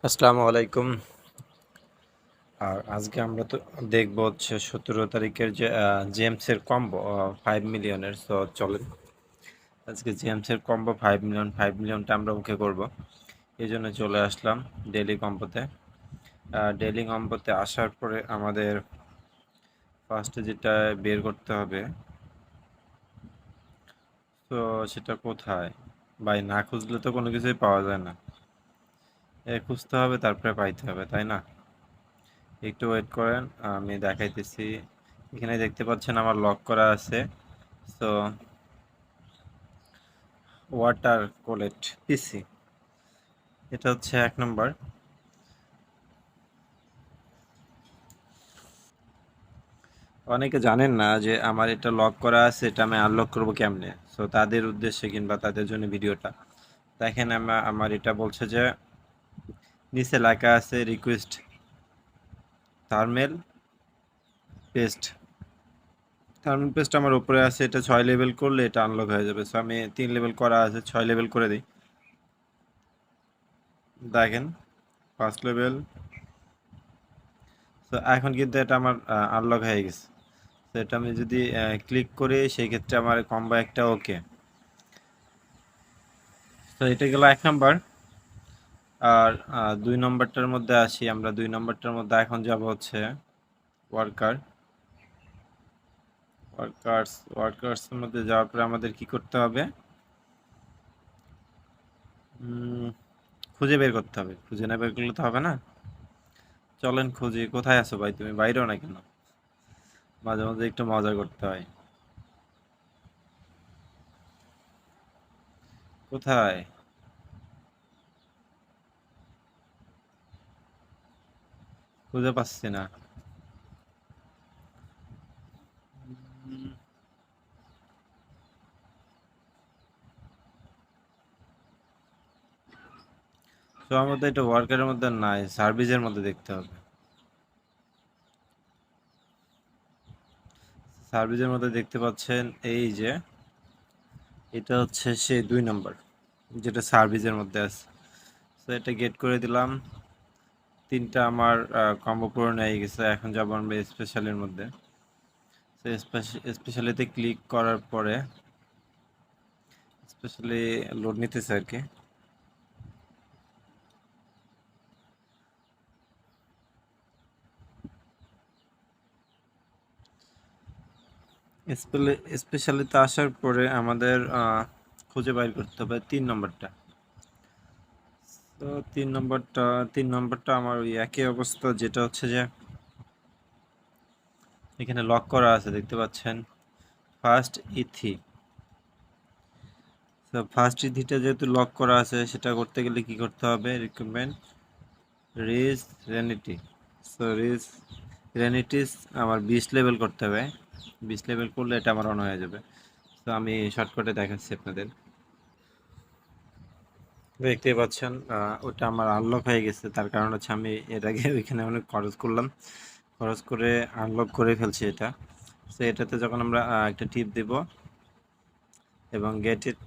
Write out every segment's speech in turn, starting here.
আসসালামু আলাইকুম। আর আজকে আমরা তো দেখবো হচ্ছে 17 তারিখের যে জেমসের কম্বো 5 মিলিয়নের। তো চলেন আজকে জেমসের কম্বো 5 মিলিয়নটা আমরা ওকে করব। এই জন্য চলে আসলাম ডেইলি কম্বোতে। ডেইলি কম্বোতে আসার পরে আমাদের ফার্স্টে যেটা বের করতে হবে, তো সেটা কোথায় ভাই? না খুঁজলে তো কোনো কিছুই পাওয়া যায় না। খুঁজতে হবে, তারপরে পাইতে হবে, তাই না? একটু ওয়েট করেন, আমি দেখাইতেছি। এখানে দেখতে পাচ্ছেন আমার লক করা আছে। সো ওয়াটার কোলেট পিসি, এটা হচ্ছে 1 নম্বর। অনেকে জানেন না যে আমার এটা লক করা আছে, এটা আমি আনলক করবো কেমনে। সো তাদের উদ্দেশ্যে কিংবা তাদের জন্য ভিডিওটা দেখেন। আমার এটা বলছে যে নিচে লেখা আছে রিকোয়েস্ট থার্মেল পেস্ট। থার্মেল পেস্ট আমার উপরে আছে, এটা 6 লেভেল করলে এটা আনলক হয়ে যাবে। সো আমি 3 লেভেল করা আছে, 6 লেভেল করে দিই। দেখেন, ফার্স্ট লেভেল। তো এখন কিন্তু এটা আমার আনলক হয়ে গেছে। তো এটা আমি যদি ক্লিক করি, সেই ক্ষেত্রে আমার কম্বো একটা ওকে। তো এটা গেল 1 নম্বর। আর 2 নম্বরটার মধ্যে আসি আমরা। 2 নম্বরটার মধ্যে এখন যাব হচ্ছে ওয়ার্কার ওয়ার্কার্সের মধ্যে যাওয়ার পরে আমাদের কি করতে হবে? খুঁজে বের করতে হবে। খুঁজে না বের করলে তো হবে না। চলেন খুঁজি। কোথায় আছো ভাই? তুমি বাইরেও না কেন? মাঝে মাঝে একটু মজা করতে হয়। কোথায়? খুঁজে পাচ্ছি না। উম, তো আমার মধ্যে এটা ওয়ার্কারের মধ্যে নাই, সার্ভিসের মধ্যে দেখতে হবে। সার্ভিসের মধ্যে দেখতে পাচ্ছেন, এই যে এটা হচ্ছে সেই 2 নম্বর, যেটা সার্ভিসের মধ্যে আছে। তো এটা গেট করে দিলাম। 3টা আমার কম্বো পূরণ হয়ে গেছে। এখন যাবো আমরা স্পেশালের মধ্যে। তো স্পেশালিতে ক্লিক করার পরে স্পেশালি লোড নিতেছে আর কি। স্পেশালিতে আসার পরে আমাদের খুঁজে বাইর করতে হবে 3 নম্বরটা। তো 3 নম্বরটা আমার ওই একই অবস্থা, যেটা হচ্ছে যে এখানে লক করা আছে দেখতে পাচ্ছেন, ফার্স্ট ইথি। তো ফার্স্ট ইথিটা যেহেতু লক করা আছে, সেটা করতে গেলে কি করতে হবে? রিকমেন্ড রিস রেনিটি। সো রিস রেনিটিস আমার 20 লেভেল করতে হবে। 20 লেভেল করলে এটা আমার অন হয়ে যাবে। তো আমি শর্টকাটে দেখাচ্ছি আপনাদের। দেখতে পাচ্ছেন ওটা আমার আনলক হয়ে গেছে। তার কারণ হচ্ছে আমি এর আগে ওইখানে অনেক খরচ করলাম, খরচ করে আনলক করে ফেলছি এটা। তো এটাতে যখন আমরা একটা টিপ দেব এবং গেট ইট,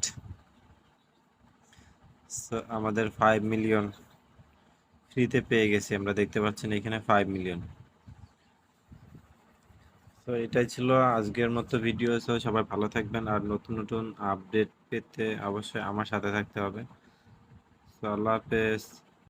আমাদের 5 মিলিয়ন ফ্রিতে পেয়ে গেছি আমরা। দেখতে পাচ্ছেন এখানে 5 মিলিয়ন। তো এটাই ছিল আজকের মতো ভিডিও। সো সবাই ভালো থাকবেন, আর নতুন নতুন আপডেট পেতে অবশ্যই আমার সাথে থাকতে হবে। তো আল্লাহ হাফেজ।